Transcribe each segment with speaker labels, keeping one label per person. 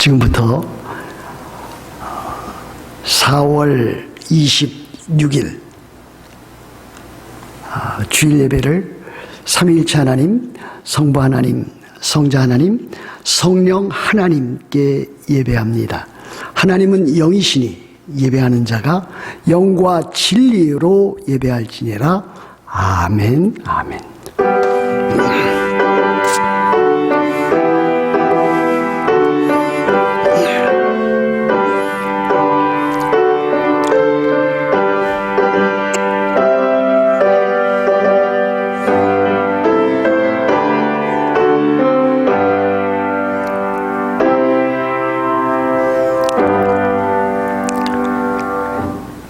Speaker 1: 지금부터 4월 26일 주일 예배를 삼위일체 하나님, 성부 하나님, 성자 하나님, 성령 하나님께 예배합니다. 하나님은 영이시니 예배하는 자가 영과 진리로 예배할지니라. 아멘, 아멘.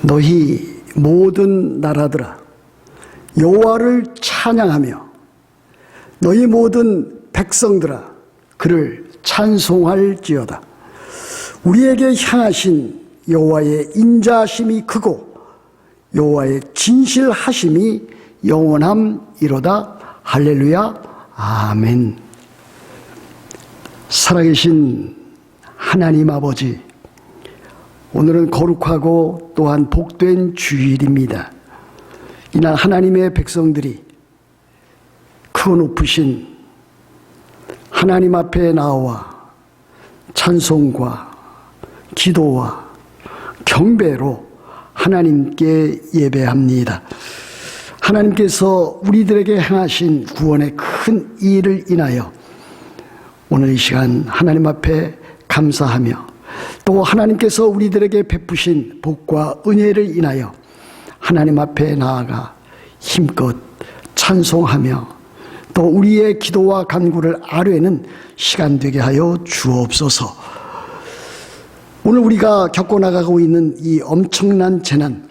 Speaker 1: 너희 모든 나라들아 여호와를 찬양하며 너희 모든 백성들아 그를 찬송할지어다. 우리에게 향하신 여호와의 인자하심이 크고 여호와의 진실하심이 영원함이로다. 할렐루야. 아멘. 살아계신 하나님 아버지, 오늘은 거룩하고 또한 복된 주일입니다. 이날 하나님의 백성들이 크고 높으신 하나님 앞에 나와 찬송과 기도와 경배로 하나님께 예배합니다. 하나님께서 우리들에게 행하신 구원의 큰 일을 인하여 오늘 이 시간 하나님 앞에 감사하며 또 하나님께서 우리들에게 베푸신 복과 은혜를 인하여 하나님 앞에 나아가 힘껏 찬송하며 또 우리의 기도와 간구를 아뢰는 시간 되게 하여 주옵소서. 오늘 우리가 겪어나가고 있는 이 엄청난 재난,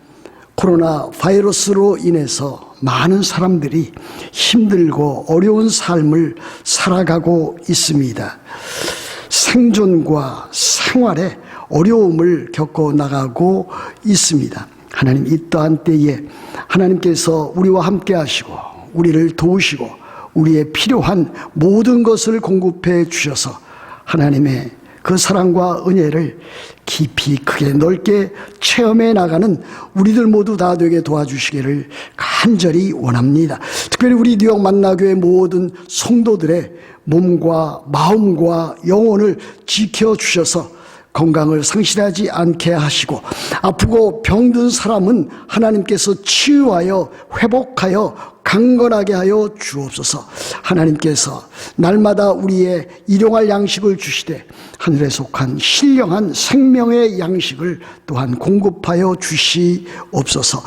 Speaker 1: 코로나 바이러스로 인해서 많은 사람들이 힘들고 어려운 삶을 살아가고 있습니다. 생존과 생활에 어려움을 겪어나가고 있습니다. 하나님, 이떠한 때에 하나님께서 우리와 함께 하시고 우리를 도우시고 우리의 필요한 모든 것을 공급해 주셔서 하나님의 그 사랑과 은혜를 깊이 크게 넓게 체험해 나가는 우리들 모두 다 되게 도와주시기를 간절히 원합니다. 특별히 우리 뉴욕 만나교회 모든 성도들의 몸과 마음과 영혼을 지켜주셔서 건강을 상실하지 않게 하시고 아프고 병든 사람은 하나님께서 치유하여 회복하여 강건하게 하여 주옵소서. 하나님께서 날마다 우리의 일용할 양식을 주시되 하늘에 속한 신령한 생명의 양식을 또한 공급하여 주시옵소서.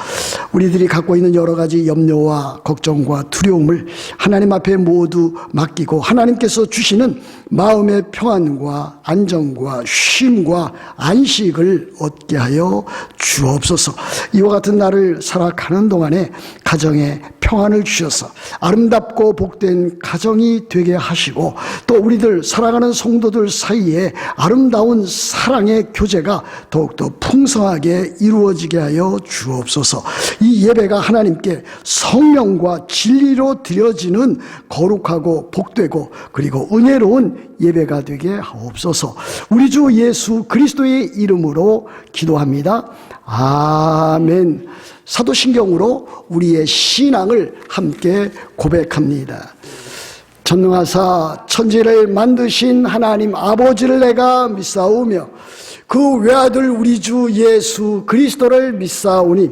Speaker 1: 우리들이 갖고 있는 여러 가지 염려와 걱정과 두려움을 하나님 앞에 모두 맡기고 하나님께서 주시는 마음의 평안과 안정과 쉼과 안식을 얻게 하여 주옵소서. 이와 같은 날을 살아가는 동안에 가정에 평안을 주셔서 아름답고 복된 가정이 되게 하시고 또 우리들 사랑하는 성도들 사이에 아름다운 사랑의 교제가 더욱더 풍성하게 이루어지게 하여 주옵소서. 이 예배가 하나님께 성령과 진리로 드려지는 거룩하고 복되고 그리고 은혜로운 예배가 되게 하옵소서. 우리 주 예수 그리스도의 이름으로 기도합니다. 아멘. 사도신경으로 우리의 신앙을 함께 고백합니다. 전능하사 천지를 만드신 하나님 아버지를 내가 믿사오며 그 외아들 우리 주 예수 그리스도를 믿사오니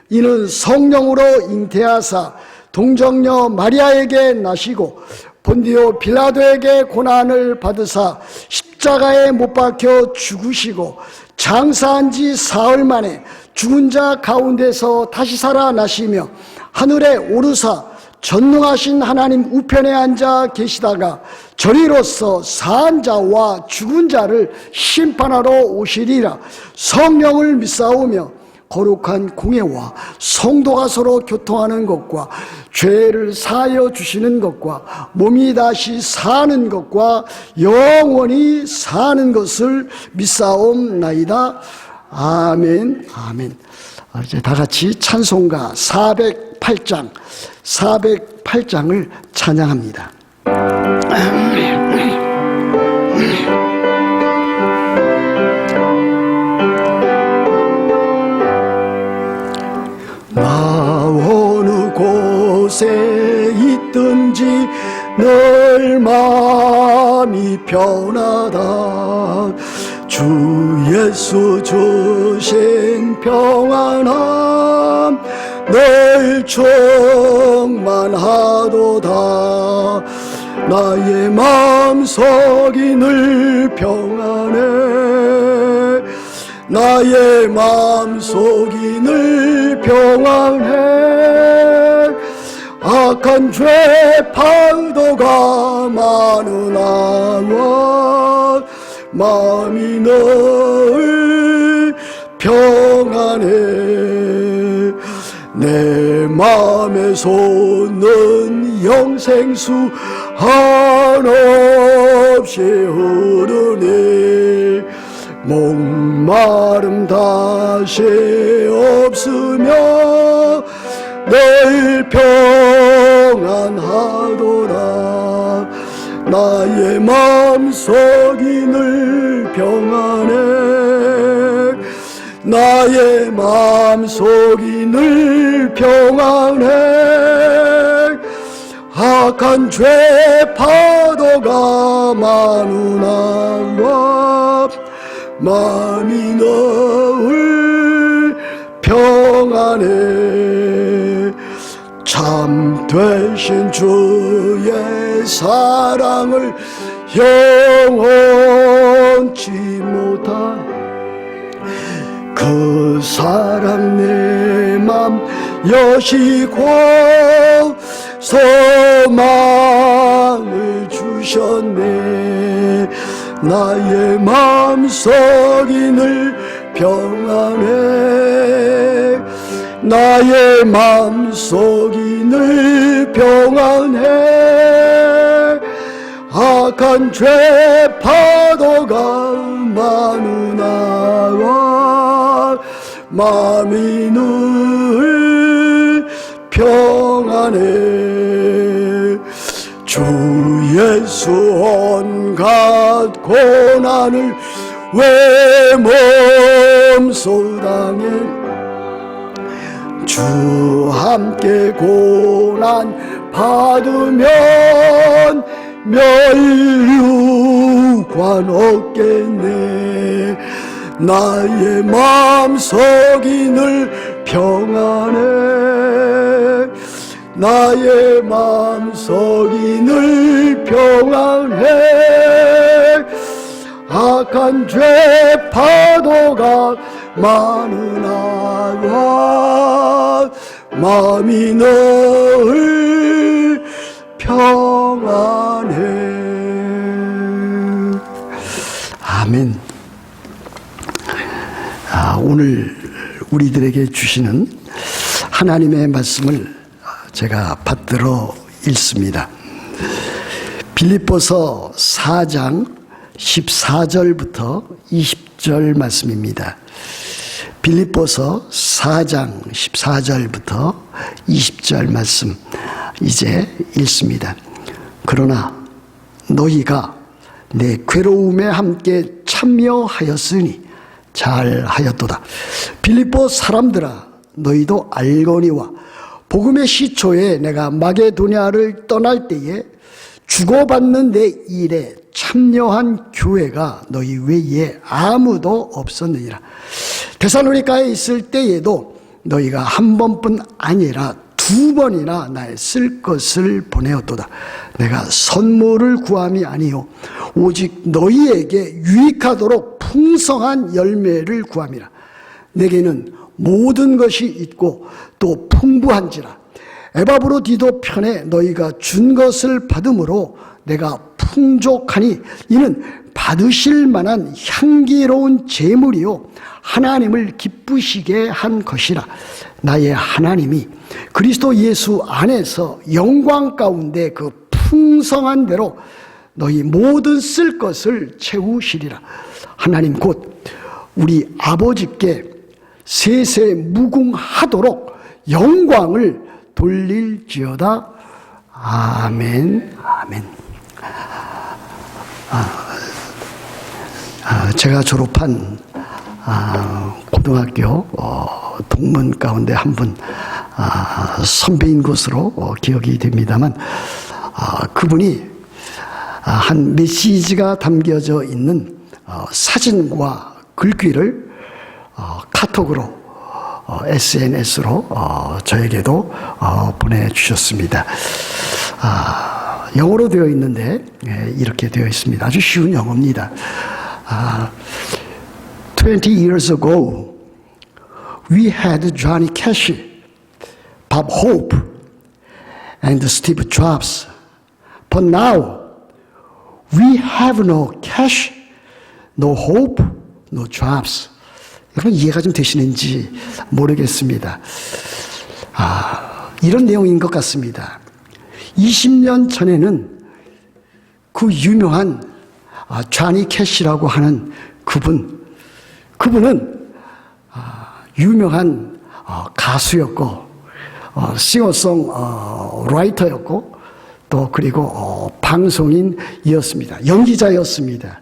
Speaker 1: 이는 성령으로 잉태하사 동정녀 마리아에게 나시고 본디오 빌라도에게 고난을 받으사 십자가에 못 박혀 죽으시고 장사한 지 사흘 만에 죽은 자 가운데서 다시 살아나시며 하늘에 오르사 전능하신 하나님 우편에 앉아 계시다가 저리로서 사한 자와 죽은 자를 심판하러 오시리라. 성령을 믿사오며 거룩한 공예와 성도가 서로 교통하는 것과 죄를 사하여 주시는 것과 몸이 다시 사는 것과 영원히 사는 것을 믿사옵나이다. 아멘. 아멘. 이제 다 같이 찬송가 408장을 찬양합니다. 늘 마음이 편하다. 주 예수 주신 평안함 늘 충만하도다. 나의 마음속이 늘 평안해. 나의 마음속이 늘 평안해. 악한 죄 파도가 많으나 마음이 늘 평안해. 내 마음에 솟는 영생수 한없이 흐르네. 목마름 다시 없으며 늘 평안하도다. 나의 마음속이 늘 평안해. 나의 마음속이 늘 평안해. 악한 죄 파도가 많으나 마음이 늘 평안해. 참 되신 주의 사랑을 영원치 못한 그 사랑 내 맘 여시고 소망을 주셨네. 나의 마음속이 늘 평안해. 나의 마음속이 늘 평안해. 악한 죄 파도가 많으나 마음이 늘 평안해. 주 예수 온갖 고난을 왜 몸소당해. 주 함께 고난 받으면 멸류관 없겠네. 나의 마음속이 늘 평안해. 나의 마음속이 늘 평안해. 악한 죄 파도가 많으나 마음이 늘 평안해. 아멘. 오늘 우리들에게 주시는 하나님의 말씀을 제가 받들어 읽습니다. 빌립보서 4장 14절부터 20절 말씀입니다. 빌립보서 4장 14절부터 20절 말씀 이제 읽습니다. 그러나 너희가 내 괴로움에 함께 참여하였으니 잘하였도다. 빌립보 사람들아, 너희도 알거니와 복음의 시초에 내가 마게도냐를 떠날 때에 주고받는 내 일에 참여한 교회가 너희 외에 아무도 없었느니라. 데살로니가에 있을 때에도 너희가 한 번뿐 아니라 두 번이나 나의 쓸 것을 보내었도다. 내가 선물을 구함이 아니요 오직 너희에게 유익하도록 풍성한 열매를 구함이라. 내게는 모든 것이 있고 또 풍부한지라. 에바브로디도 편에 너희가 준 것을 받음으로 내가 풍족하니 이는 받으실 만한 향기로운 제물이요 하나님을 기쁘시게 한 것이라. 나의 하나님이 그리스도 예수 안에서 영광 가운데 그 풍성한 대로 너희 모든 쓸 것을 채우시리라. 하나님 곧 우리 아버지께 세세 무궁하도록 영광을 돌릴지어다. 아멘. 아멘. 제가 졸업한 고등학교 동문 가운데 한 분 선배인 것으로 기억이 됩니다만 그분이 한 메시지가 담겨져 있는 사진과 글귀를 카톡으로 SNS로 저에게도 보내주셨습니다. 영어로 되어 있는데 이렇게 되어 있습니다. 아주 쉬운 영어입니다. 20 years ago, we had Johnny Cash, Bob Hope, and Steve Jobs. But now, we have no Cash, no Hope, no Jobs. 여러분 이해가 좀 되시는지 모르겠습니다. 이런 내용인 것 같습니다. 20년 전에는 그 유명한 쟈니 캐시라고 하는 그분은 유명한 가수였고 싱어송 라이터였고 또 그리고 방송인이었습니다. 연기자였습니다.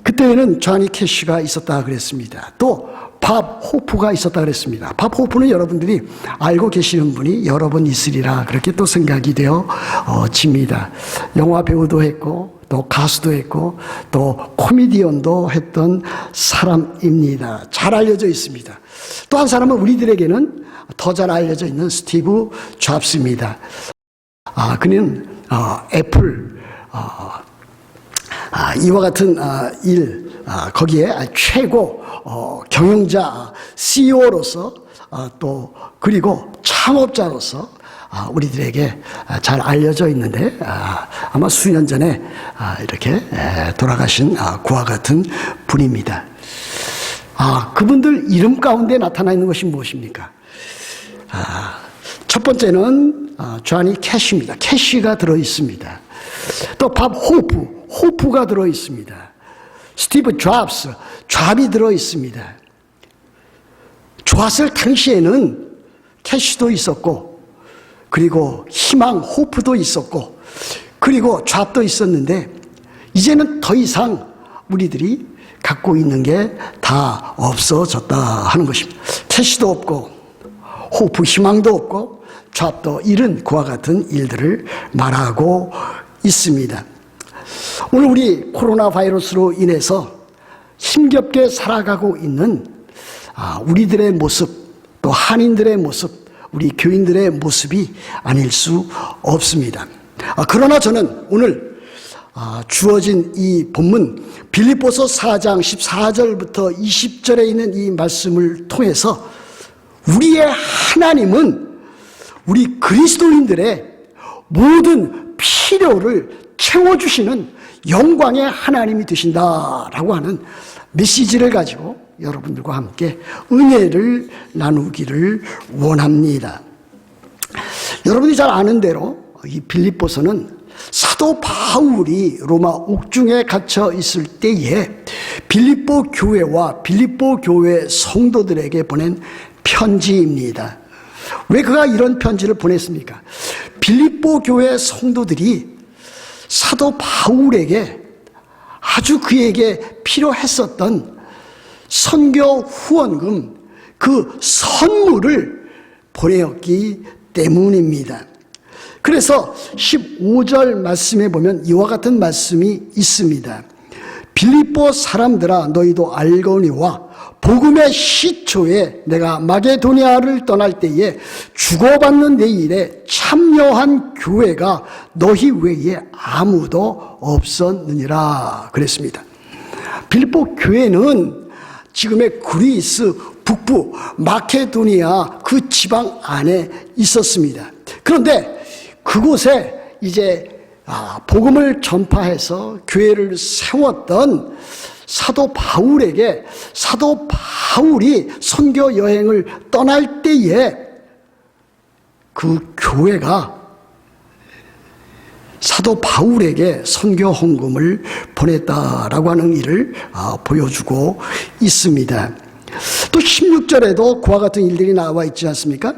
Speaker 1: 그때에는 쟈니 캐시가 있었다 그랬습니다. 또 밥 호프가 있었다 그랬습니다. 밥 호프는 여러분들이 알고 계시는 분이 여러 분 있으리라 그렇게 또 생각이 되어집니다. 영화 배우도 했고 또 가수도 했고 또 코미디언도 했던 사람입니다. 잘 알려져 있습니다. 또 한 사람은 우리들에게는 더 잘 알려져 있는 스티브 잡스입니다. 그는 애플 이와 같은 일 거기에 최고 경영자 CEO로서 또 그리고 창업자로서 우리들에게 잘 알려져 있는데 아마 수년 전에 이렇게 돌아가신 그와 같은 분입니다. 그분들 이름 가운데 나타나 있는 것이 무엇입니까? 첫 번째는 쟈니 캐시입니다. 캐시가 들어 있습니다. 또 밥 호프가 들어 있습니다. 스티브 잡스, 잡이 들어 있습니다. 좋았을 당시에는 캐시도 있었고, 그리고 희망, 호프도 있었고, 그리고 잡도 있었는데, 이제는 더 이상 우리들이 갖고 있는 게 다 없어졌다 하는 것입니다. 캐시도 없고, 호프, 희망도 없고, 잡도 잃은 그와 같은 일들을 말하고 있습니다. 오늘 우리 코로나 바이러스로 인해서 힘겹게 살아가고 있는 우리들의 모습, 또 한인들의 모습, 우리 교인들의 모습이 아닐 수 없습니다. 그러나 저는 오늘 주어진 이 본문 빌립보서 4장 14절부터 20절에 있는 이 말씀을 통해서 우리의 하나님은 우리 그리스도인들의 모든 필요를 채워주시는 영광의 하나님이 되신다라고 하는 메시지를 가지고 여러분들과 함께 은혜를 나누기를 원합니다. 여러분이 잘 아는 대로 이 빌립보서는 사도 바울이 로마 옥중에 갇혀 있을 때에 빌립보 교회와 빌립보 교회 성도들에게 보낸 편지입니다. 왜 그가 이런 편지를 보냈습니까? 빌립보 교회 성도들이 사도 바울에게 아주 그에게 필요했었던 선교 후원금 그 선물을 보내었기 때문입니다. 그래서 15절 말씀에 보면 이와 같은 말씀이 있습니다. 빌립보 사람들아 너희도 알거니와 복음의 시초에 내가 마게도니아를 떠날 때에 주고받는 내 일에 참여한 교회가 너희 외에 아무도 없었느니라 그랬습니다. 빌립보 교회는 지금의 그리스 북부 마케도니아 그 지방 안에 있었습니다. 그런데 그곳에 이제 복음을 전파해서 교회를 세웠던 사도 바울에게 사도 바울이 선교 여행을 떠날 때에 그 교회가 사도 바울에게 선교 헌금을 보냈다라고 하는 일을 보여주고 있습니다. 또 16절에도 그와 같은 일들이 나와 있지 않습니까?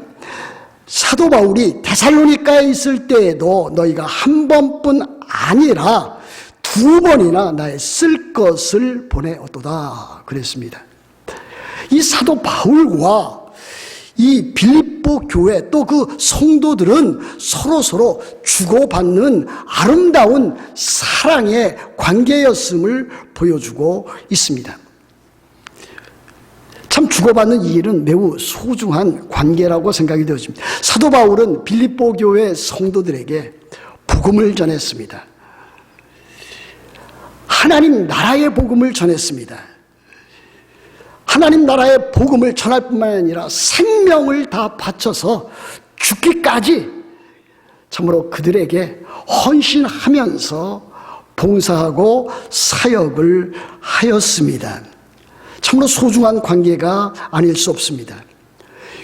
Speaker 1: 사도 바울이 데살로니가에 있을 때에도 너희가 한 번뿐 아니라 두 번이나 나의 쓸 것을 보내었도다 그랬습니다. 이 사도 바울과 이 빌립보 교회 또 그 성도들은 서로 주고받는 아름다운 사랑의 관계였음을 보여주고 있습니다. 참 주고받는 이 일은 매우 소중한 관계라고 생각이 되어집니다. 사도 바울은 빌립보 교회 성도들에게 복음을 전했습니다. 하나님 나라의 복음을 전했습니다. 하나님 나라의 복음을 전할 뿐만 아니라 생명을 다 바쳐서 죽기까지 참으로 그들에게 헌신하면서 봉사하고 사역을 하였습니다. 참으로 소중한 관계가 아닐 수 없습니다.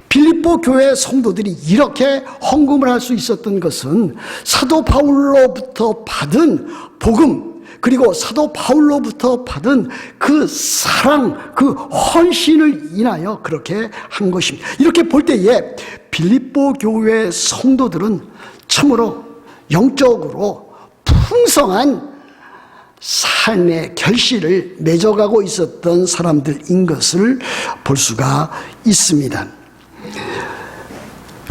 Speaker 1: 빌립보 교회 성도들이 이렇게 헌금을 할 수 있었던 것은 사도 바울로부터 받은 복음, 그리고 사도 바울로부터 받은 그 사랑, 그 헌신을 인하여 그렇게 한 것입니다. 이렇게 볼 때에 빌립보 교회 성도들은 참으로 영적으로 풍성한 삶의 결실을 맺어가고 있었던 사람들인 것을 볼 수가 있습니다.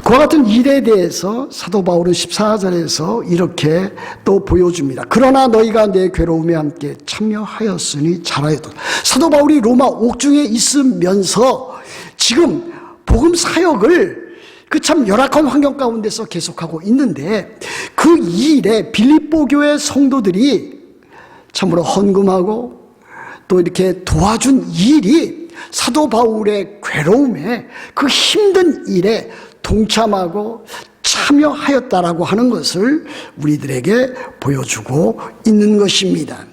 Speaker 1: 그와 같은 일에 대해서 사도 바울은 14절에서 이렇게 또 보여줍니다. 그러나 너희가 내 괴로움에 함께 참여하였으니 잘하였다. 사도 바울이 로마 옥중에 있으면서 지금 복음 사역을 그 참 열악한 환경 가운데서 계속하고 있는데 그 일에 빌립보 교회 성도들이 참으로 헌금하고 또 이렇게 도와준 일이 사도 바울의 괴로움에 그 힘든 일에 동참하고 참여하였다라고 하는 것을 우리들에게 보여주고 있는 것입니다.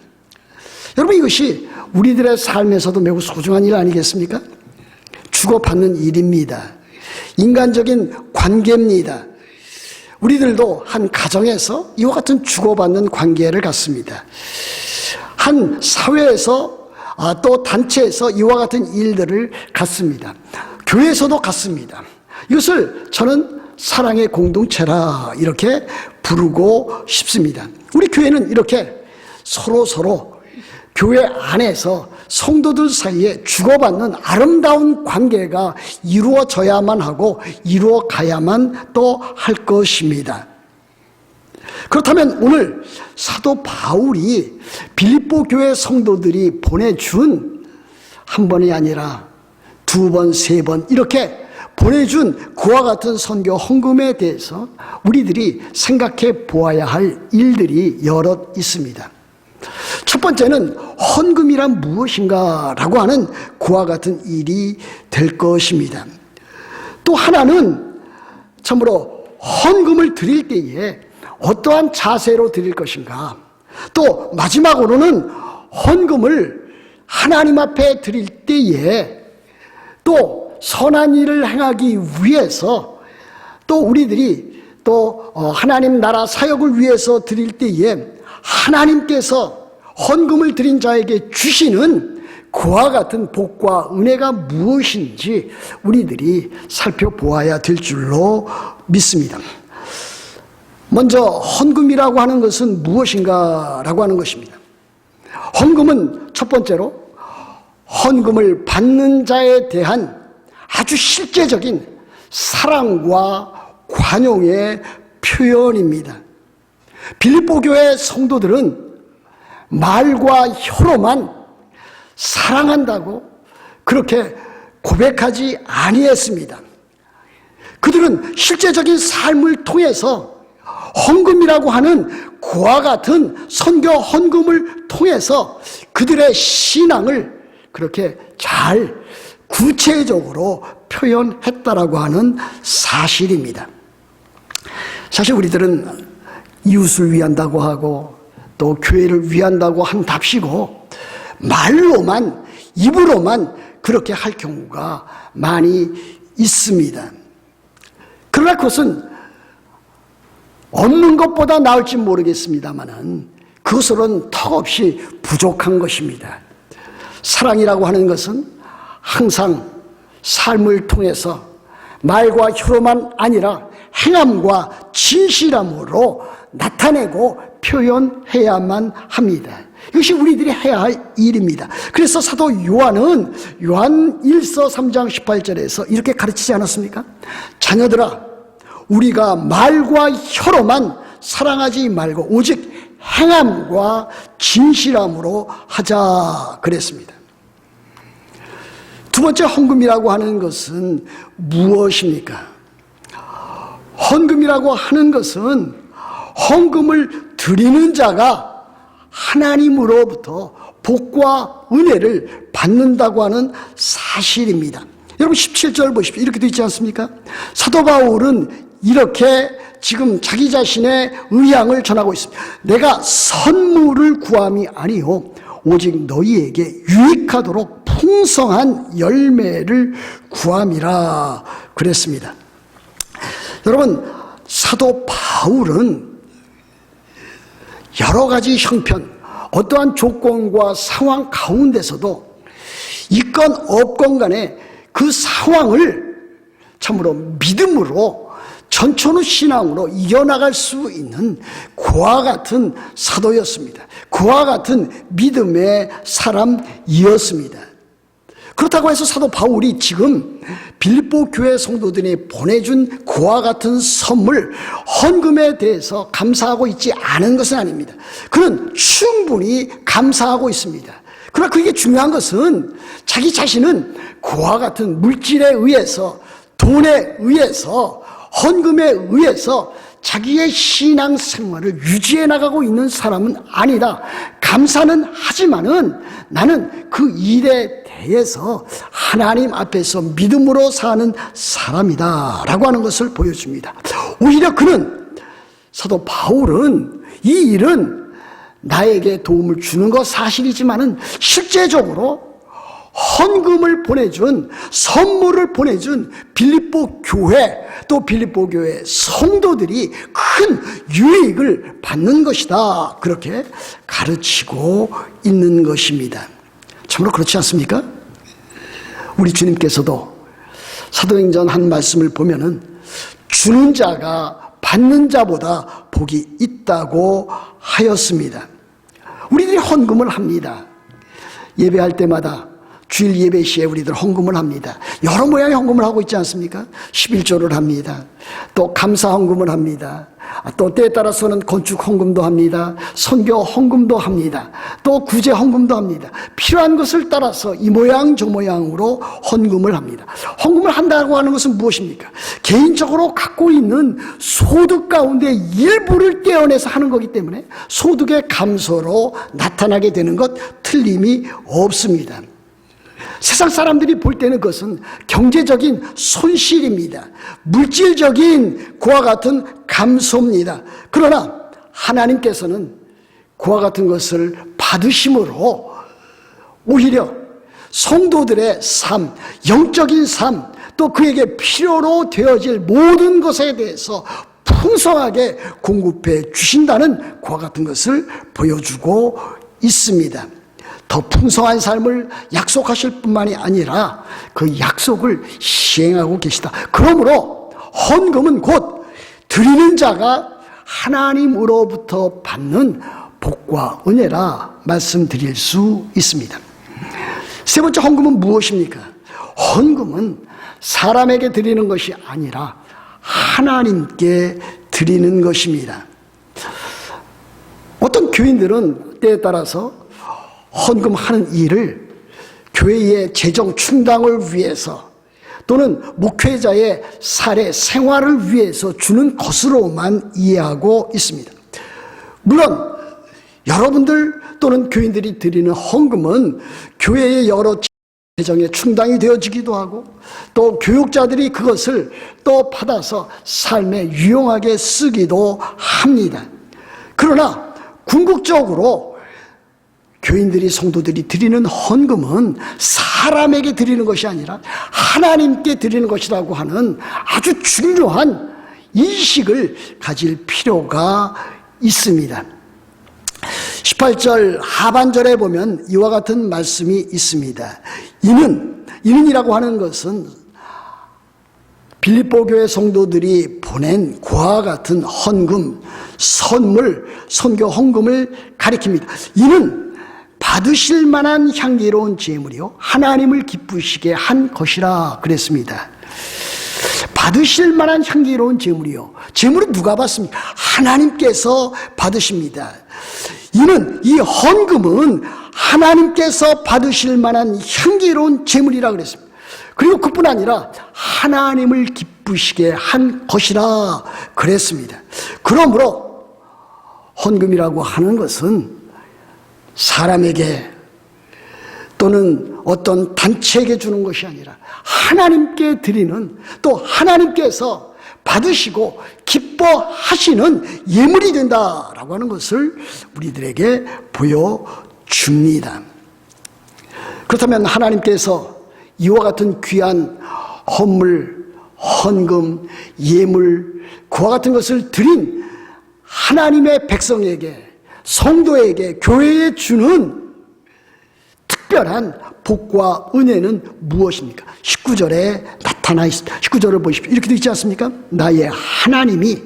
Speaker 1: 여러분, 이것이 우리들의 삶에서도 매우 소중한 일 아니겠습니까? 주고받는 일입니다. 인간적인 관계입니다. 우리들도 한 가정에서 이와 같은 주고받는 관계를 갖습니다. 한 사회에서 또 단체에서 이와 같은 일들을 갖습니다. 교회에서도 갖습니다. 이것을 저는 사랑의 공동체라 이렇게 부르고 싶습니다. 우리 교회는 이렇게 서로 교회 안에서 성도들 사이에 주고받는 아름다운 관계가 이루어져야만 하고 이루어가야만 또 할 것입니다. 그렇다면 오늘 사도 바울이 빌립보 교회 성도들이 보내준 한 번이 아니라 두 번, 세 번 이렇게 보내준 그와 같은 선교 헌금에 대해서 우리들이 생각해 보아야 할 일들이 여럿 있습니다. 첫 번째는 헌금이란 무엇인가 라고 하는 그와 같은 일이 될 것입니다. 또 하나는 참으로 헌금을 드릴 때에 어떠한 자세로 드릴 것인가, 또 마지막으로는 헌금을 하나님 앞에 드릴 때에 또 선한 일을 행하기 위해서 또 우리들이 또 하나님 나라 사역을 위해서 드릴 때에 하나님께서 헌금을 드린 자에게 주시는 그와 같은 복과 은혜가 무엇인지 우리들이 살펴보아야 될 줄로 믿습니다. 먼저 헌금이라고 하는 것은 무엇인가라고 하는 것입니다. 헌금은 첫 번째로 헌금을 받는 자에 대한 아주 실제적인 사랑과 관용의 표현입니다. 빌립보 교회 성도들은 말과 혀로만 사랑한다고 그렇게 고백하지 아니했습니다. 그들은 실제적인 삶을 통해서 헌금이라고 하는 그와 같은 선교 헌금을 통해서 그들의 신앙을 그렇게 잘 구체적으로 표현했다라고 하는 사실입니다. 사실 우리들은 이웃을 위한다고 하고 또 교회를 위한다고 한답시고 말로만, 입으로만 그렇게 할 경우가 많이 있습니다. 그러나 그것은 없는 것보다 나을지 모르겠습니다만은 그것으로는 턱없이 부족한 것입니다. 사랑이라고 하는 것은 항상 삶을 통해서 말과 혀로만 아니라 행함과 진실함으로 나타내고 표현해야만 합니다. 이것이 우리들이 해야 할 일입니다. 그래서 사도 요한은 요한 1서 3장 18절에서 이렇게 가르치지 않았습니까? 자녀들아, 우리가 말과 혀로만 사랑하지 말고 오직 행함과 진실함으로 하자 그랬습니다. 두 번째 헌금이라고 하는 것은 무엇입니까? 헌금이라고 하는 것은 헌금을 드리는 자가 하나님으로부터 복과 은혜를 받는다고 하는 사실입니다. 여러분 17절 보십시오. 이렇게 되어 있지 않습니까? 사도 바울은 이렇게 지금 자기 자신의 의향을 전하고 있습니다. 내가 선물을 구함이 아니요 오직 너희에게 유익하도록 풍성한 열매를 구함이라 그랬습니다. 여러분, 사도 바울은 여러 가지 형편, 어떠한 조건과 상황 가운데서도 있건 없건 간에 그 상황을 참으로 믿음으로 전천후 신앙으로 이겨나갈 수 있는 그와 같은 사도였습니다. 그와 같은 믿음의 사람이었습니다. 그렇다고 해서 사도 바울이 지금 빌립보 교회 성도들이 보내준 그와 같은 선물, 헌금에 대해서 감사하고 있지 않은 것은 아닙니다. 그는 충분히 감사하고 있습니다. 그러나 그게 중요한 것은 자기 자신은 그와 같은 물질에 의해서, 돈에 의해서, 헌금에 의해서 자기의 신앙생활을 유지해 나가고 있는 사람은 아니다. 감사는 하지만은 나는 그 일에 대해서 하나님 앞에서 믿음으로 사는 사람이다 라고 하는 것을 보여줍니다. 오히려 그는, 사도 바울은 이 일은 나에게 도움을 주는 것 사실이지만은 실제적으로 헌금을 보내준, 선물을 보내준 빌립보 교회, 또 빌립보 교회 성도들이 큰 유익을 받는 것이다, 그렇게 가르치고 있는 것입니다. 참으로 그렇지 않습니까? 우리 주님께서도 사도행전 한 말씀을 보면은 주는 자가 받는 자보다 복이 있다고 하였습니다. 우리들이 헌금을 합니다. 예배할 때마다 주일 예배 시에 우리들 헌금을 합니다. 여러 모양의 헌금을 하고 있지 않습니까? 11조를 합니다. 또 감사 헌금을 합니다. 또 때에 따라서는 건축 헌금도 합니다. 선교 헌금도 합니다. 또 구제 헌금도 합니다. 필요한 것을 따라서 이 모양 저 모양으로 헌금을 합니다. 헌금을 한다고 하는 것은 무엇입니까? 개인적으로 갖고 있는 소득 가운데 일부를 떼어내서 하는 거기 때문에 소득의 감소로 나타나게 되는 것 틀림이 없습니다. 세상 사람들이 볼 때는 그것은 경제적인 손실입니다. 물질적인 그와 같은 감소입니다. 그러나 하나님께서는 그와 같은 것을 받으심으로 오히려 성도들의 삶, 영적인 삶, 또 그에게 필요로 되어질 모든 것에 대해서 풍성하게 공급해 주신다는 그와 같은 것을 보여주고 있습니다. 더 풍성한 삶을 약속하실 뿐만이 아니라 그 약속을 시행하고 계시다. 그러므로 헌금은 곧 드리는 자가 하나님으로부터 받는 복과 은혜라 말씀드릴 수 있습니다. 세 번째 헌금은 무엇입니까? 헌금은 사람에게 드리는 것이 아니라 하나님께 드리는 것입니다. 어떤 교인들은 때에 따라서 헌금하는 일을 교회의 재정 충당을 위해서 또는 목회자의 사례 생활을 위해서 주는 것으로만 이해하고 있습니다. 물론 여러분들 또는 교인들이 드리는 헌금은 교회의 여러 재정에 충당이 되어지기도 하고 또 교육자들이 그것을 또 받아서 삶에 유용하게 쓰기도 합니다. 그러나 궁극적으로 교인들이, 성도들이 드리는 헌금은 사람에게 드리는 것이 아니라 하나님께 드리는 것이라고 하는 아주 중요한 인식을 가질 필요가 있습니다. 18절 하반절에 보면 이와 같은 말씀이 있습니다. 이는이라고 하는 것은 빌립보 교회 성도들이 보낸 그와 같은 헌금, 선물, 선교 헌금을 가리킵니다. 이는 받으실 만한 향기로운 제물이요 하나님을 기쁘시게 한 것이라 그랬습니다. 받으실 만한 향기로운 제물이요. 제물은 누가 받습니까? 하나님께서 받으십니다. 이는 이 헌금은 하나님께서 받으실 만한 향기로운 제물이라 그랬습니다. 그리고 그뿐 아니라 하나님을 기쁘시게 한 것이라 그랬습니다. 그러므로 헌금이라고 하는 것은 사람에게 또는 어떤 단체에게 주는 것이 아니라 하나님께 드리는, 또 하나님께서 받으시고 기뻐하시는 예물이 된다라고 하는 것을 우리들에게 보여줍니다. 그렇다면 하나님께서 이와 같은 귀한 헌물, 헌금, 예물, 그와 같은 것을 드린 하나님의 백성에게, 성도에게, 교회에 주는 특별한 복과 은혜는 무엇입니까? 19절에 나타나 있습니다. 19절을 보십시오. 이렇게 되어 있지 않습니까? 나의 하나님이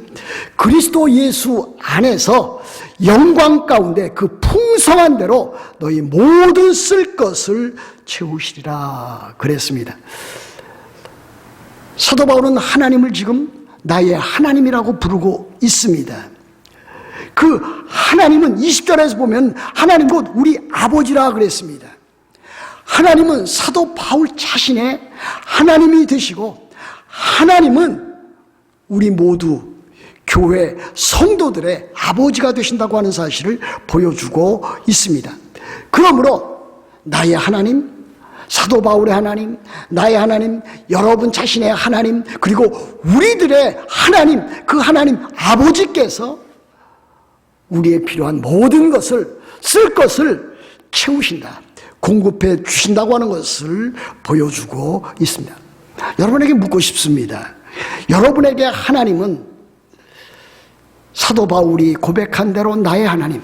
Speaker 1: 그리스도 예수 안에서 영광 가운데 그 풍성한 대로 너희 모든 쓸 것을 채우시리라 그랬습니다. 사도 바울은 하나님을 지금 나의 하나님이라고 부르고 있습니다. 그 하나님은 20절에서 보면 하나님 곧 우리 아버지라 그랬습니다. 하나님은 사도 바울 자신의 하나님이 되시고, 하나님은 우리 모두 교회 성도들의 아버지가 되신다고 하는 사실을 보여주고 있습니다. 그러므로 나의 하나님, 사도 바울의 하나님, 나의 하나님, 여러분 자신의 하나님, 그리고 우리들의 하나님, 그 하나님 아버지께서 우리의 필요한 모든 것을, 쓸 것을 채우신다, 공급해 주신다고 하는 것을 보여주고 있습니다. 여러분에게 묻고 싶습니다. 여러분에게 하나님은 사도 바울이 고백한 대로 나의 하나님,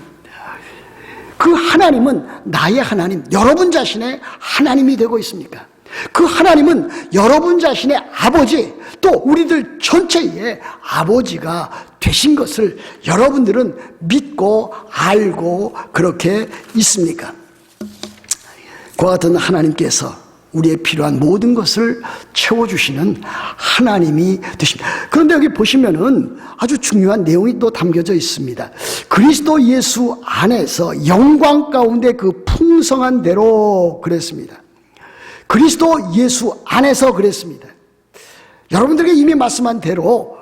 Speaker 1: 그 하나님은 나의 하나님, 여러분 자신의 하나님이 되고 있습니까? 그 하나님은 여러분 자신의 아버지, 또 우리들 전체의 아버지가 되신 것을 여러분들은 믿고 알고 그렇게 있습니까? 그와 같은 하나님께서 우리의 필요한 모든 것을 채워주시는 하나님이 되십니다. 그런데 여기 보시면은 아주 중요한 내용이 또 담겨져 있습니다. 그리스도 예수 안에서 영광 가운데 그 풍성한 대로 그랬습니다. 그리스도 예수 안에서 그랬습니다. 여러분들에게 이미 말씀한 대로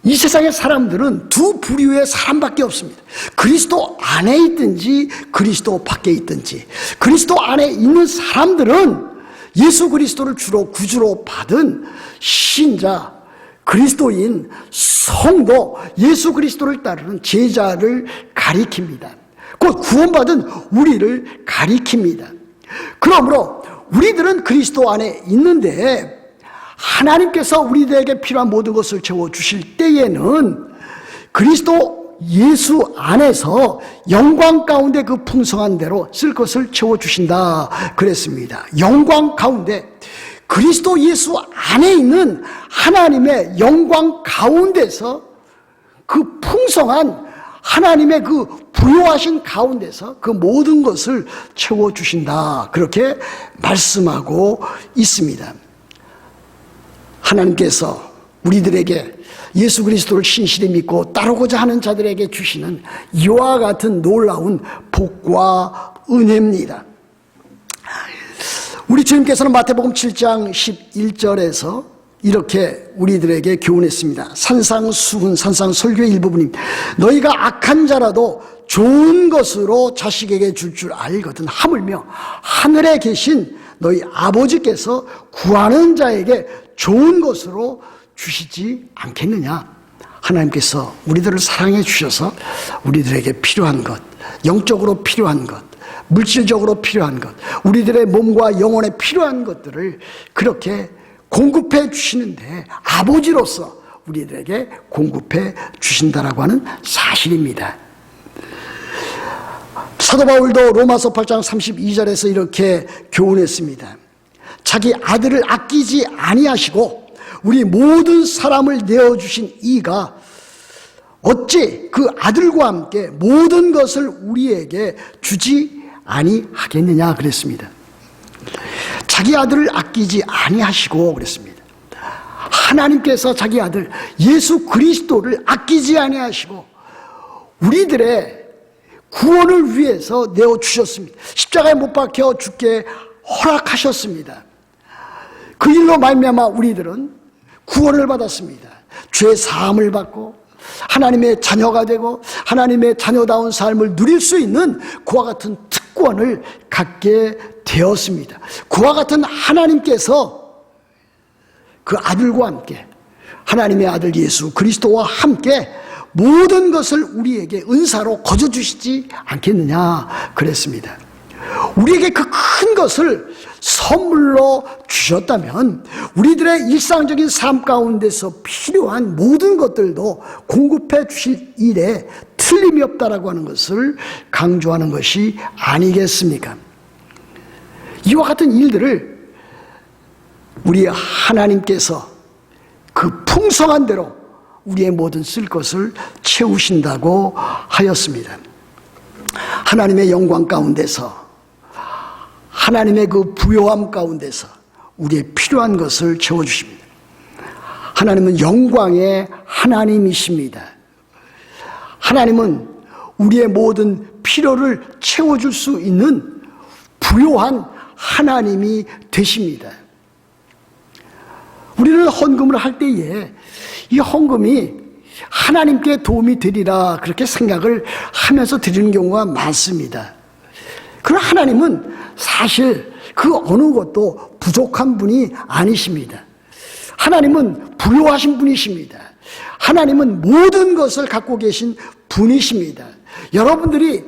Speaker 1: 이 세상의 사람들은 두 부류의 사람밖에 없습니다. 그리스도 안에 있든지 그리스도 밖에 있든지. 그리스도 안에 있는 사람들은 예수 그리스도를 주로 구주로 받은 신자, 그리스도인, 성도, 예수 그리스도를 따르는 제자를 가리킵니다. 곧 구원받은 우리를 가리킵니다. 그러므로 우리들은 그리스도 안에 있는데 하나님께서 우리들에게 필요한 모든 것을 채워주실 때에는 그리스도 예수 안에서 영광 가운데 그 풍성한 대로 쓸 것을 채워주신다 그랬습니다. 영광 가운데, 그리스도 예수 안에 있는 하나님의 영광 가운데서 그 풍성한 하나님의 그 부요하신 가운데서 그 모든 것을 채워주신다, 그렇게 말씀하고 있습니다. 하나님께서 우리들에게 예수 그리스도를 신실히 믿고 따르고자 하는 자들에게 주시는 이와 같은 놀라운 복과 은혜입니다. 우리 주님께서는 마태복음 7장 11절에서 이렇게 우리들에게 교훈했습니다. 산상수훈, 산상설교의 일부분입니다. 너희가 악한 자라도 좋은 것으로 자식에게 줄 알거든 하물며 하늘에 계신 너희 아버지께서 구하는 자에게 좋은 것으로 주시지 않겠느냐. 하나님께서 우리들을 사랑해 주셔서 우리들에게 필요한 것, 영적으로 필요한 것, 물질적으로 필요한 것, 우리들의 몸과 영혼에 필요한 것들을 그렇게 공급해 주시는데 아버지로서 우리들에게 공급해 주신다라고 하는 사실입니다. 사도 바울도 로마서 8장 32절에서 이렇게 교훈했습니다. 자기 아들을 아끼지 아니하시고 우리 모든 사람을 내어주신 이가 어찌 그 아들과 함께 모든 것을 우리에게 주지 아니하겠느냐 그랬습니다. 자기 아들을 아끼지 아니하시고 그랬습니다. 하나님께서 자기 아들 예수 그리스도를 아끼지 아니하시고 우리들의 구원을 위해서 내어주셨습니다. 십자가에 못 박혀 죽게 허락하셨습니다. 그 일로 말미암아 우리들은 구원을 받았습니다. 죄 사함을 받고 하나님의 자녀가 되고 하나님의 자녀다운 삶을 누릴 수 있는 그와 같은 특권을 갖게 되었습니다. 그와 같은 하나님께서 그 아들과 함께 하나님의 아들 예수 그리스도와 함께 모든 것을 우리에게 은사로 거저 주시지 않겠느냐 그랬습니다. 우리에게 그 큰 것을 선물로 주셨다면 우리들의 일상적인 삶 가운데서 필요한 모든 것들도 공급해 주실 일에 틀림이 없다라고 하는 것을 강조하는 것이 아니겠습니까? 이와 같은 일들을 우리 하나님께서 그 풍성한 대로 우리의 모든 쓸 것을 채우신다고 하였습니다. 하나님의 영광 가운데서 하나님의 그 부요함 가운데서 우리의 필요한 것을 채워주십니다. 하나님은 영광의 하나님이십니다. 하나님은 우리의 모든 필요를 채워줄 수 있는 부요한 하나님이 되십니다. 우리는 헌금을 할 때에 이 헌금이 하나님께 도움이 되리라 그렇게 생각을 하면서 드리는 경우가 많습니다. 그러나 하나님은 사실 그 어느 것도 부족한 분이 아니십니다. 하나님은 부요하신 분이십니다. 하나님은 모든 것을 갖고 계신 분이십니다. 여러분들이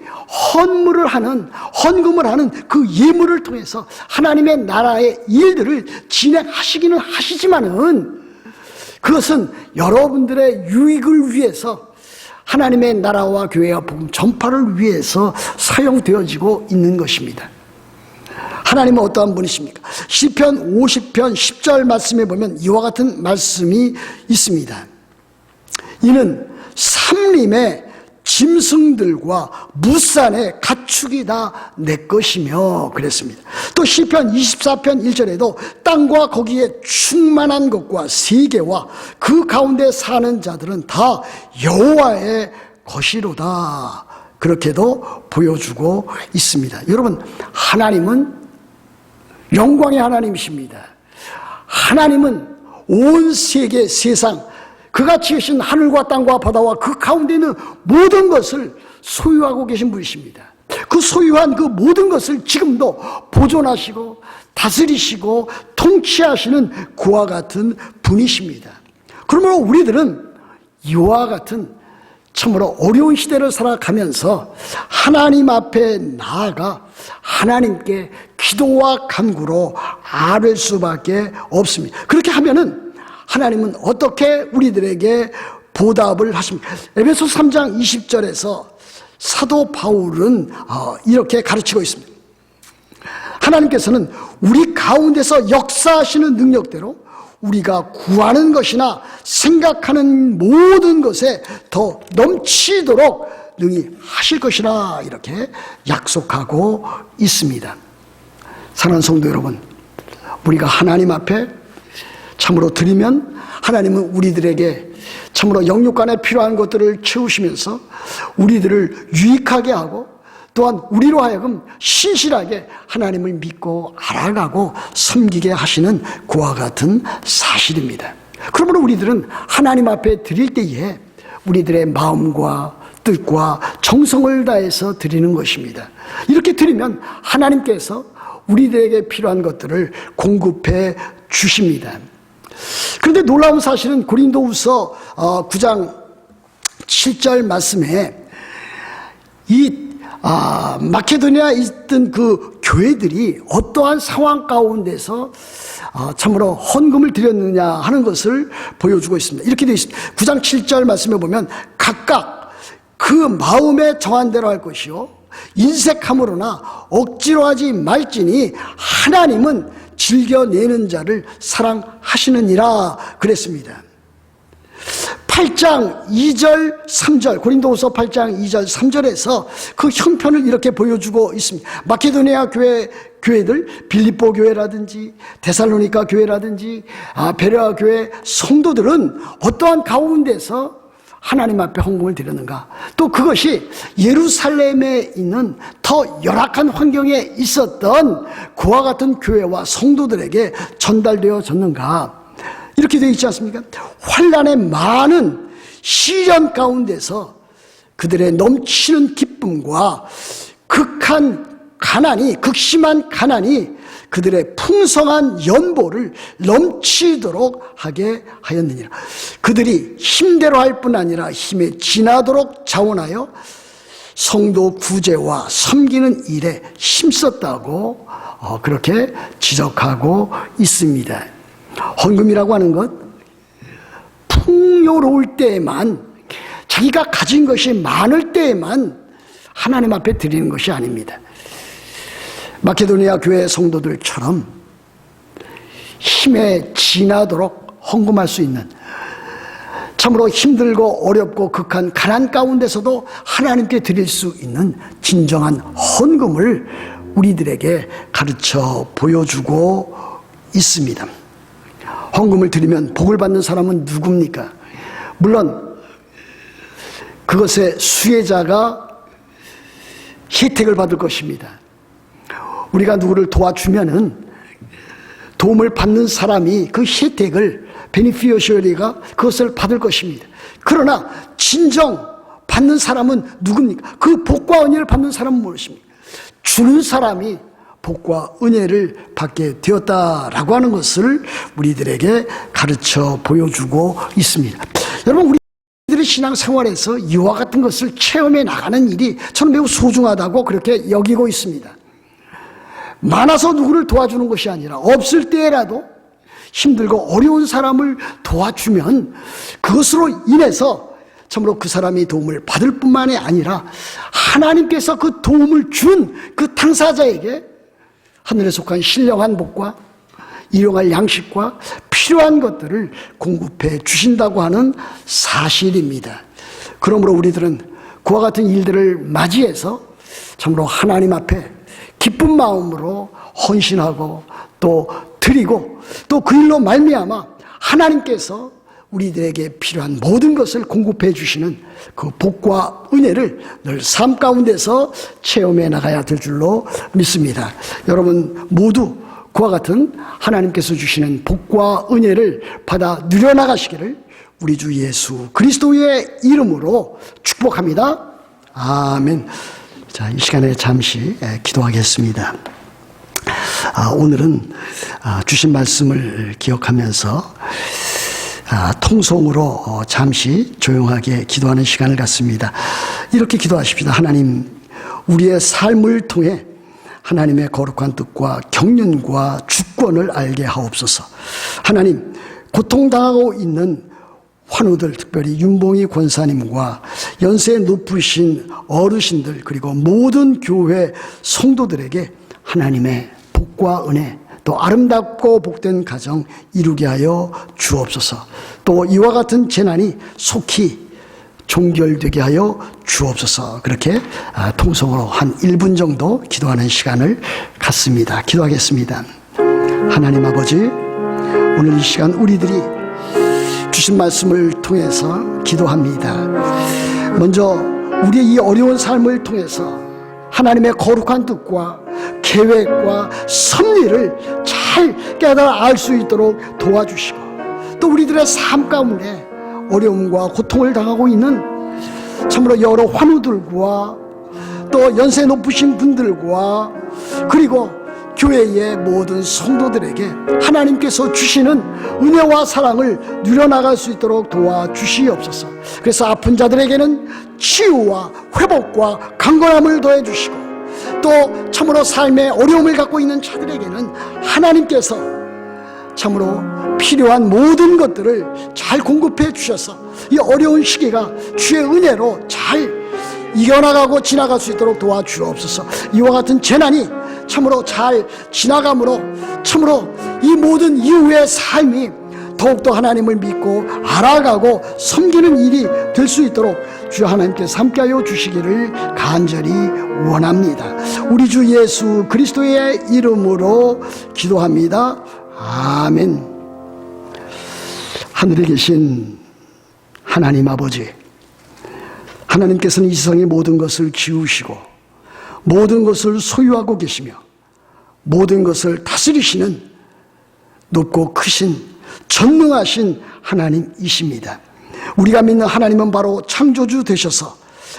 Speaker 1: 헌금을 하는 그 예물을 통해서 하나님의 나라의 일들을 진행하시기는 하시지만은 그것은 여러분들의 유익을 위해서 하나님의 나라와 교회와 복음 전파를 위해서 사용되어지고 있는 것입니다. 하나님은 어떠한 분이십니까? 시편 50편 10절 말씀에 보면 이와 같은 말씀이 있습니다. 이는 삼림의 짐승들과 무산의 가축이 다 내 것이며 그랬습니다. 또 시편 24편 1절에도 땅과 거기에 충만한 것과 세계와 그 가운데 사는 자들은 다 여호와의 것이로다 그렇게도 보여주고 있습니다. 여러분, 하나님은 영광의 하나님이십니다. 하나님은 온 세계 세상 그가 지으신 하늘과 땅과 바다와 그 가운데 있는 모든 것을 소유하고 계신 분이십니다. 그 소유한 그 모든 것을 지금도 보존하시고 다스리시고 통치하시는 그와 같은 분이십니다. 그러므로 우리들은 이와 같은 참으로 어려운 시대를 살아가면서 하나님 앞에 나아가 하나님께 기도와 간구로 아뢰 수밖에 없습니다. 그렇게 하면은 하나님은 어떻게 우리들에게 보답을 하십니까? 에베소 3장 20절에서 사도 바울은 이렇게 가르치고 있습니다. 하나님께서는 우리 가운데서 역사하시는 능력대로 우리가 구하는 것이나 생각하는 모든 것에 더 넘치도록 능히 하실 것이라 이렇게 약속하고 있습니다. 사랑하는 성도 여러분, 우리가 하나님 앞에 참으로 드리면 하나님은 우리들에게 참으로 영육간에 필요한 것들을 채우시면서 우리들을 유익하게 하고 또한 우리로 하여금 신실하게 하나님을 믿고 알아가고 섬기게 하시는 그와 같은 사실입니다. 그러므로 우리들은 하나님 앞에 드릴 때에 우리들의 마음과 뜻과 정성을 다해서 드리는 것입니다. 이렇게 드리면 하나님께서 우리들에게 필요한 것들을 공급해 주십니다. 그런데 놀라운 사실은 고린도후서 9장 7절 말씀에 이 마케도니아에 있던 그 교회들이 어떠한 상황 가운데서 참으로 헌금을 드렸느냐 하는 것을 보여주고 있습니다. 이렇게 되어 있습니다. 9장 7절 말씀에 보면 각각 그 마음에 정한 대로 할 것이요 인색함으로나 억지로 하지 말지니 하나님은 즐겨내는 자를 사랑하시느니라 그랬습니다. 8장 2절 3절 고린도후서 8장 2절 3절에서 그 형편을 이렇게 보여주고 있습니다. 마케도니아 교회들 빌립보 교회라든지 데살로니가 교회라든지 베레아 교회 성도들은 어떠한 가운데서 하나님 앞에 헌금을 드렸는가? 또 그것이 예루살렘에 있는 더 열악한 환경에 있었던 그와 같은 교회와 성도들에게 전달되어졌는가? 이렇게 되어 있지 않습니까? 환난의 많은 시련 가운데서 그들의 넘치는 기쁨과 극심한 가난이 그들의 풍성한 연보를 넘치도록 하게 하였느니라. 그들이 힘대로 할 뿐 아니라 힘에 지나도록 자원하여 성도 구제와 섬기는 일에 힘썼다고 그렇게 지적하고 있습니다. 헌금이라고 하는 것, 풍요로울 때에만, 자기가 가진 것이 많을 때에만 하나님 앞에 드리는 것이 아닙니다. 마케도니아 교회 성도들처럼 힘에 지나도록 헌금할 수 있는, 참으로 힘들고 어렵고 극한 가난 가운데서도 하나님께 드릴 수 있는 진정한 헌금을 우리들에게 가르쳐 보여주고 있습니다. 헌금을 드리면 복을 받는 사람은 누굽니까? 물론 그것의 수혜자가 혜택을 받을 것입니다. 우리가 누구를 도와주면은 도움을 받는 사람이 그 혜택을, 베니피셔리가 그것을 받을 것입니다. 그러나 진정 받는 사람은 누굽니까? 그 복과 은혜를 받는 사람은 무엇입니까? 주는 사람이 복과 은혜를 받게 되었다라고 하는 것을 우리들에게 가르쳐 보여주고 있습니다. 여러분, 우리들의 신앙생활에서 이와 같은 것을 체험해 나가는 일이 저는 매우 소중하다고 그렇게 여기고 있습니다. 많아서 누구를 도와주는 것이 아니라 없을 때라도 힘들고 어려운 사람을 도와주면 그것으로 인해서 참으로 그 사람이 도움을 받을 뿐만이 아니라 하나님께서 그 도움을 준 그 당사자에게 하늘에 속한 신령한 복과 일용할 양식과 필요한 것들을 공급해 주신다고 하는 사실입니다. 그러므로 우리들은 그와 같은 일들을 맞이해서 참으로 하나님 앞에 기쁜 마음으로 헌신하고 또 드리고 또 그 일로 말미암아 하나님께서 우리들에게 필요한 모든 것을 공급해 주시는 그 복과 은혜를 늘 삶 가운데서 체험해 나가야 될 줄로 믿습니다. 여러분 모두 그와 같은 하나님께서 주시는 복과 은혜를 받아 누려나가시기를 우리 주 예수 그리스도의 이름으로 축복합니다. 아멘. 자, 이 시간에 잠시 기도하겠습니다. 오늘은 주신 말씀을 기억하면서 통성으로 잠시 조용하게 기도하는 시간을 갖습니다. 이렇게 기도하십시다. 하나님, 우리의 삶을 통해 하나님의 거룩한 뜻과 경륜과 주권을 알게 하옵소서. 하나님, 고통당하고 있는 환우들, 특별히 윤봉희 권사님과 연세 높으신 어르신들 그리고 모든 교회 성도들에게 하나님의 복과 은혜, 또 아름답고 복된 가정 이루게 하여 주옵소서. 또 이와 같은 재난이 속히 종결되게 하여 주옵소서. 그렇게 통성으로 한 1분 정도 기도하는 시간을 갖습니다. 기도하겠습니다. 하나님 아버지, 오늘 이 시간 우리들이 주신 말씀을 통해서 기도합니다. 먼저 우리의 이 어려운 삶을 통해서 하나님의 거룩한 뜻과 계획과 섭리를 잘 깨달아 알 수 있도록 도와주시고 또 우리들의 삶 가운데 어려움과 고통을 당하고 있는 참으로 여러 환우들과 또 연세 높으신 분들과 그리고 교회의 모든 성도들에게 하나님께서 주시는 은혜와 사랑을 누려나갈 수 있도록 도와주시옵소서. 그래서 아픈 자들에게는 치유와 회복과 강건함을 더해주시고 또 참으로 삶의 어려움을 갖고 있는 자들에게는 하나님께서 참으로 필요한 모든 것들을 잘 공급해 주셔서 이 어려운 시기가 주의 은혜로 잘 이겨나가고 지나갈 수 있도록 도와주옵소서. 이와 같은 재난이 참으로 잘 지나감으로 참으로 이 모든 이후의 삶이 더욱더 하나님을 믿고 알아가고 섬기는 일이 될 수 있도록 주 하나님께서 함께하여 주시기를 간절히 원합니다. 우리 주 예수 그리스도의 이름으로 기도합니다. 아멘. 하늘에 계신 하나님 아버지, 하나님께서는 이 세상의 모든 것을 지으시고 모든 것을 소유하고 계시며 모든 것을 다스리시는 높고 크신 전능하신 하나님이십니다. 우리가 믿는 하나님은 바로 창조주 되셔서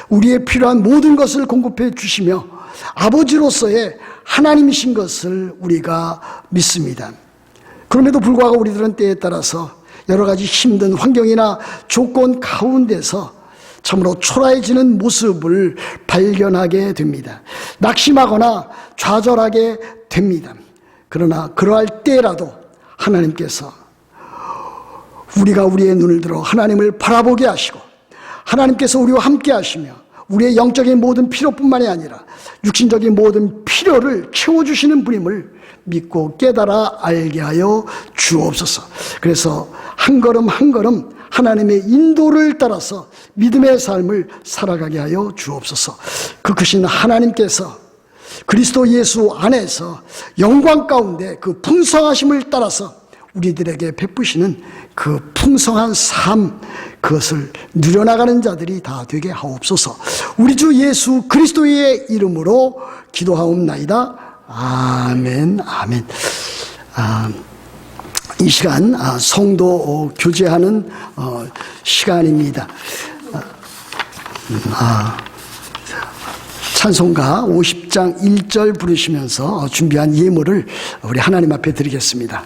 Speaker 1: 우리의 필요한 모든 것을 공급해 주시며 아버지로서의 하나님이신 것을 우리가 믿습니다. 그럼에도 불구하고 우리들은 때에 따라서 여러 가지 힘든 환경이나 조건 가운데서 참으로 초라해지는 모습을 발견하게 됩니다. 낙심하거나 좌절하게 됩니다. 그러나 그러할 때라도 하나님께서 우리가 우리의 눈을 들어 하나님을 바라보게 하시고 하나님께서 우리와 함께 하시며 우리의 영적인 모든 필요뿐만이 아니라 육신적인 모든 필요를 채워주시는 분임을 믿고 깨달아 알게 하여 주옵소서. 그래서 한 걸음 한 걸음 하나님의 인도를 따라서 믿음의 삶을 살아가게 하여 주옵소서. 그 크신 하나님께서 그리스도 예수 안에서 영광 가운데 그 풍성하심을 따라서 우리들에게 베푸시는 그 풍성한 삶, 그것을 누려나가는 자들이 다 되게 하옵소서. 우리 주 예수 그리스도의 이름으로 기도하옵나이다. 아멘. 아멘. 이 시간 성도 교제하는 시간입니다. 찬송가 50장 1절 부르시면서 준비한 예물을 우리 하나님 앞에 드리겠습니다.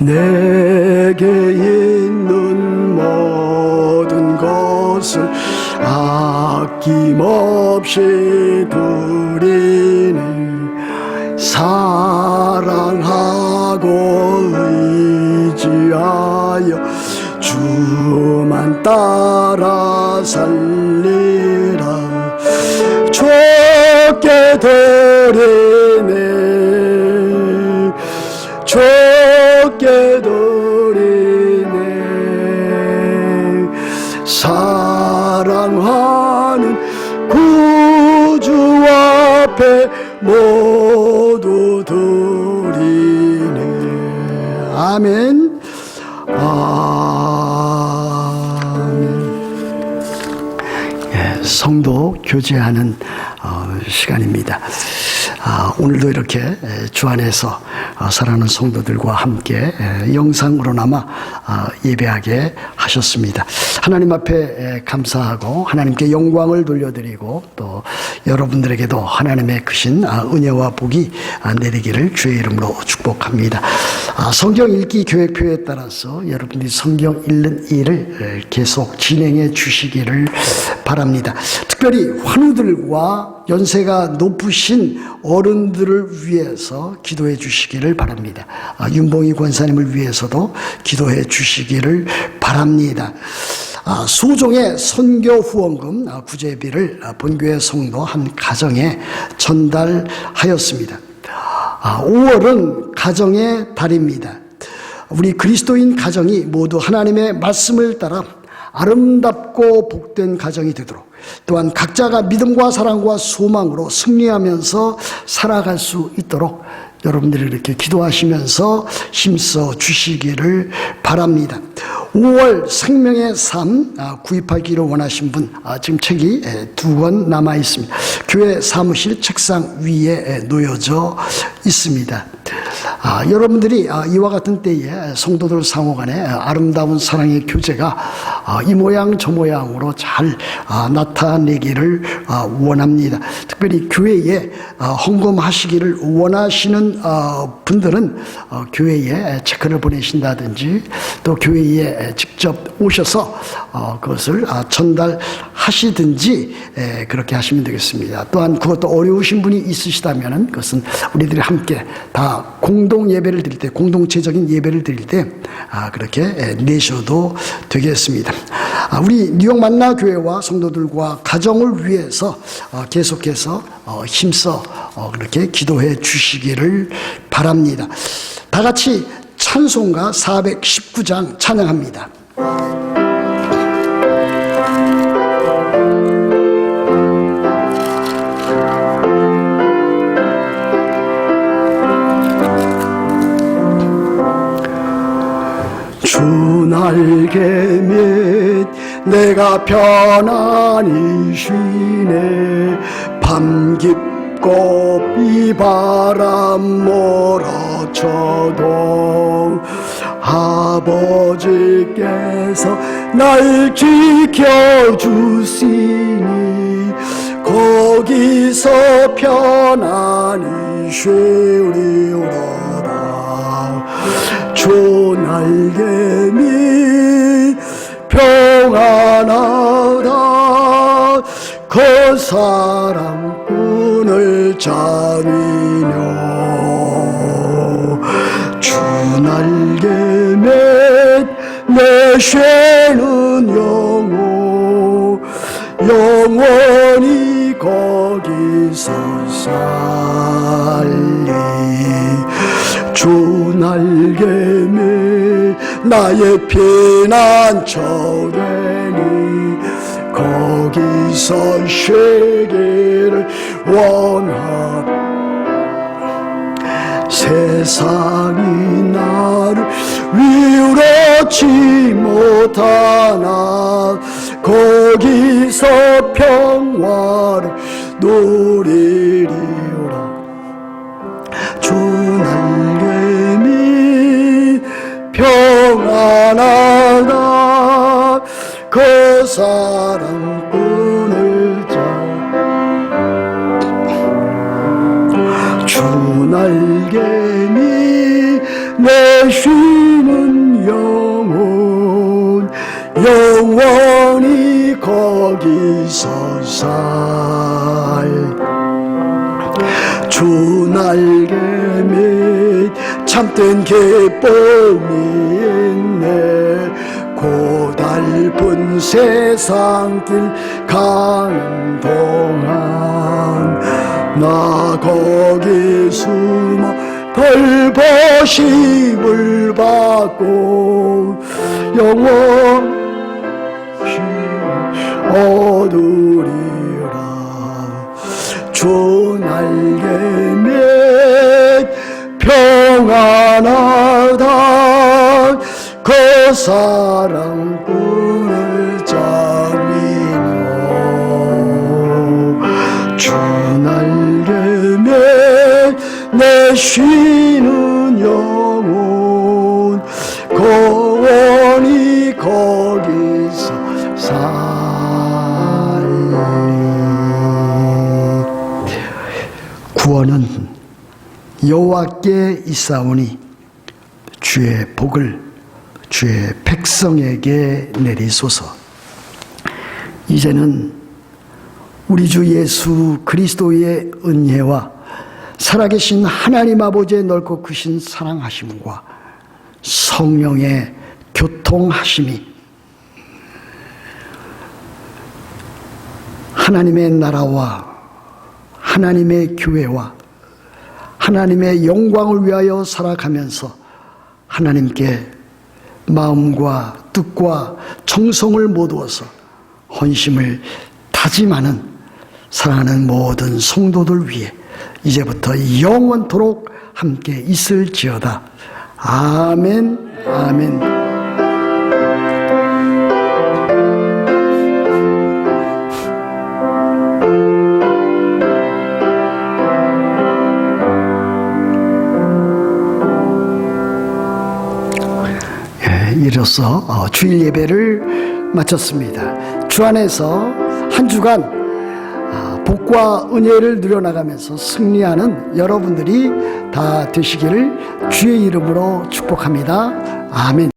Speaker 1: 내게 있는 모든 것을 아낌없이 드리니 사랑하고 의지하여 주만 따라 살리라. 좋게 드리네, 좋게 드리네. 사랑하는 구주 앞에 모두 드리네. 아멘. 예, 성도 교제하는 시간입니다. 오늘도 이렇게 주 안에서 사랑하는 성도들과 함께 영상으로나마 예배하게 하셨습니다. 하나님 앞에 감사하고 하나님께 영광을 돌려드리고 또 여러분들에게도 하나님의 크신 은혜와 복이 내리기를 주의 이름으로 축복합니다. 성경 읽기 계획표에 따라서 여러분들이 성경 읽는 일을 계속 진행해 주시기를 바랍니다. 특별히 환우들과 연세가 높으신 어른들을 위해서 기도해 주시기를 바랍니다. 윤봉희 권사님을 위해서도 기도해 주시기를 바랍니다. 소종의 선교 후원금 구제비를 본교회 성도 한 가정에 전달하였습니다. 5월은 가정의 달입니다. 우리 그리스도인 가정이 모두 하나님의 말씀을 따라 아름답고 복된 가정이 되도록, 또한 각자가 믿음과 사랑과 소망으로 승리하면서 살아갈 수 있도록 여러분들이 이렇게 기도하시면서 힘써 주시기를 바랍니다. 5월 생명의 삶 구입하기를 원하신 분, 지금 책이 2권 남아 있습니다. 교회 사무실 책상 위에 놓여져 있습니다. 여러분들이 이와 같은 때에 성도들 상호간에 아름다운 사랑의 교제가 이 모양 저 모양으로 잘 나타내기를 원합니다. 특별히 교회에 헌금하시기를 원하시는 분들은 교회에 체크를 보내신다든지 또 교회에 직접 오셔서 그것을 전달하시든지 그렇게 하시면 되겠습니다. 또한 그것도 어려우신 분이 있으시다면 그것은 우리들이 함께 다 공동 예배를 드릴 때, 공동체적인 예배를 드릴 때 그렇게 내셔도 되겠습니다. 우리 뉴욕 만나 교회와 성도들과 가정을 위해서 계속해서 힘써 그렇게 기도해 주시기를 바랍니다. 다 같이 찬송가 419장 찬양합니다. 주 날개 및 내가 편안히 쉬네. 밤 깊고 비바람 몰아쳐도 아버지께서 날 지켜주시니 거기서 편안히 쉬리로다. 주 날개 및 평안하다. 그 사랑꾼을 잠이며 주 날개 및 내쉬는 영원히 거기서 살리. 주 날개 및 나의 피난처 되니 거기서 쉬기를 원하다. 세상이 나를 위로치 못하나 거기서 평화를 누리리라. 주 날개 및 평안하다. 그 사랑꾼을 주 날개 및 내쉬는 영원히 거기서 주 날개 및 참된 기쁨이 있네. 고달픈 세상길 가는 동안 나 거기 숨어 돌보심을 받고 영원히 얻으리라. 주 날개 및 평안하다. 그 사랑꾼을 잠이며 주 날개 및 내쉬는 영원히 거기서 살리. 구원은 여호와께 있사오니 주의 복을 주의 백성에게 내리소서. 이제는 우리 주 예수 그리스도의 은혜와 살아계신 하나님 아버지의 넓고 크신 사랑하심과 성령의 교통하심이 하나님의 나라와 하나님의 교회와 하나님의 영광을 위하여 살아가면서 하나님께 마음과 뜻과 정성을 모두어서 헌심을 다짐하는 사랑하는 모든 성도들 위해 이제부터 영원토록 함께 있을지어다. 아멘. 아멘. 이로써 주일 예배를 마쳤습니다. 주 안에서 한 주간 복과 은혜를 누려나가면서 승리하는 여러분들이 다 되시기를 주의 이름으로 축복합니다. 아멘.